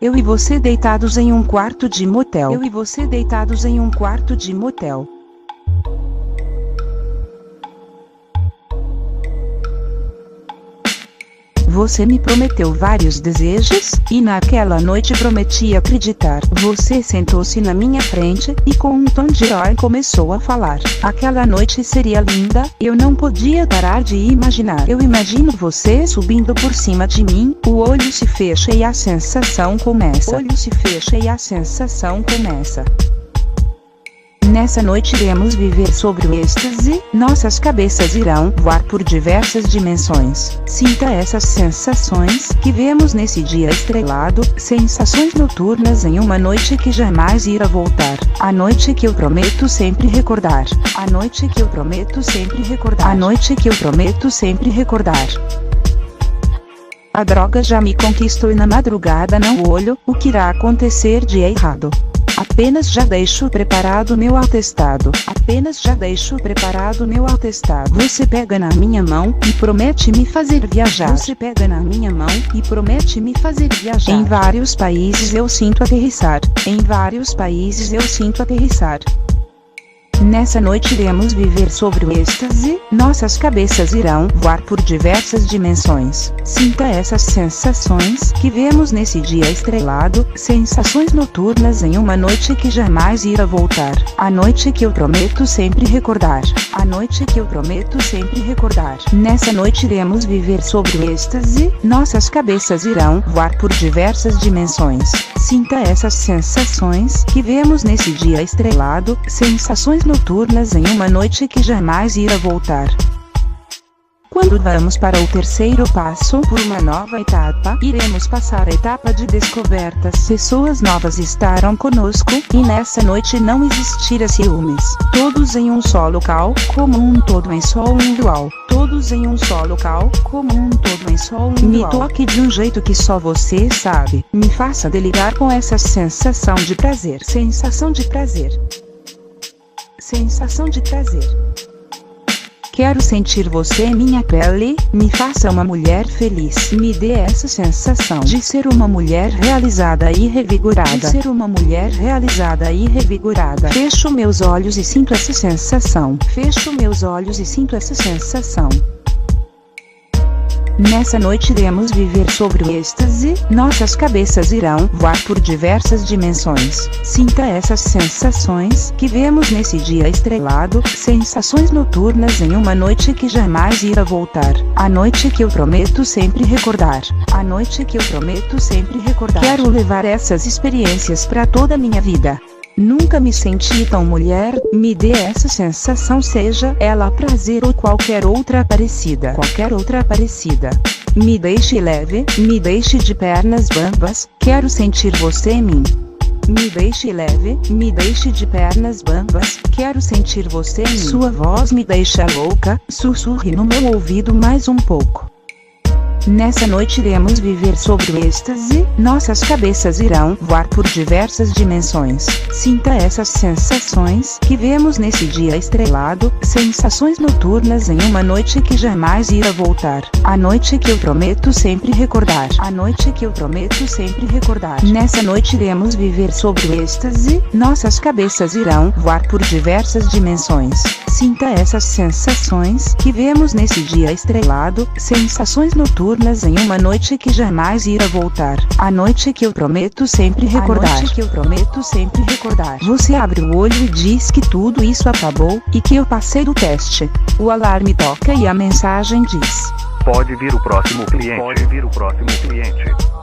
Eu e você deitados em um quarto de motel. Eu e você deitados em um quarto de motel. Você me prometeu vários desejos, e naquela noite prometi acreditar. Você sentou-se na minha frente, e com um tom de herói começou a falar. Aquela noite seria linda, eu não podia parar de imaginar. Eu imagino você subindo por cima de mim, o olho se fecha e a sensação começa. O olho se fecha e a sensação começa. Nessa noite iremos viver sobre o êxtase, nossas cabeças irão voar por diversas dimensões. Sinta essas sensações que vemos nesse dia estrelado, sensações noturnas em uma noite que jamais irá voltar. A noite que eu prometo sempre recordar. A noite que eu prometo sempre recordar. A noite que eu prometo sempre recordar. A droga já me conquistou e na madrugada não olho o que irá acontecer de errado. Apenas já deixo preparado meu atestado. Apenas já deixo preparado meu atestado. Você pega na minha mão e promete me fazer viajar. Você pega na minha mão e promete me fazer viajar. Em vários países eu sinto aterrissar. Em vários países eu sinto aterrissar. Nessa noite iremos viver sobre o êxtase, nossas cabeças irão voar por diversas dimensões. Sinta essas sensações que vemos nesse dia estrelado, sensações noturnas em uma noite que jamais irá voltar. A noite que eu prometo sempre recordar. A noite que eu prometo sempre recordar. Nessa noite iremos viver sobre o êxtase, nossas cabeças irão voar por diversas dimensões. Sinta essas sensações que vemos nesse dia estrelado, sensações noturnas em uma noite que jamais irá voltar. Quando vamos para o terceiro passo, por uma nova etapa, iremos passar a etapa de descobertas. Pessoas novas estarão conosco, e nessa noite não existirá ciúmes. Todos em um só local, como um todo em só um dual. Todos em um só local, como um todo em só um dual. Me toque de um jeito que só você sabe. Me faça delirar com essa sensação de prazer. Sensação de prazer. Sensação de prazer. Quero sentir você em minha pele, me faça uma mulher feliz. Me dê essa sensação de ser uma mulher realizada e revigorada. De ser uma mulher realizada e revigorada. Fecho meus olhos e sinto essa sensação. Fecho meus olhos e sinto essa sensação. Nessa noite iremos viver sobre o êxtase, nossas cabeças irão voar por diversas dimensões. Sinta essas sensações que vemos nesse dia estrelado, sensações noturnas em uma noite que jamais irá voltar. A noite que eu prometo sempre recordar. A noite que eu prometo sempre recordar. Quero levar essas experiências para toda a minha vida. Nunca me senti tão mulher, me dê essa sensação, seja ela prazer ou qualquer outra parecida. Qualquer outra parecida. Me deixe leve, me deixe de pernas bambas, quero sentir você em mim. Me deixe leve, me deixe de pernas bambas, quero sentir você em mim. Sua voz me deixa louca, sussurre no meu ouvido mais um pouco. Nessa noite iremos viver sobre o êxtase, nossas cabeças irão voar por diversas dimensões. Sinta essas sensações que vemos nesse dia estrelado, sensações noturnas em uma noite que jamais irá voltar. A noite que eu prometo sempre recordar. A noite que eu prometo sempre recordar. Nessa noite iremos viver sobre o êxtase, nossas cabeças irão voar por diversas dimensões. Sinta essas sensações que vemos nesse dia estrelado, sensações noturnas em uma noite que jamais irá voltar. A noite que eu prometo sempre recordar. A noite que eu prometo sempre recordar. Você abre o olho e diz que tudo isso acabou, e que eu passei do teste. O alarme toca e a mensagem diz: pode vir o próximo cliente. Pode vir o próximo cliente.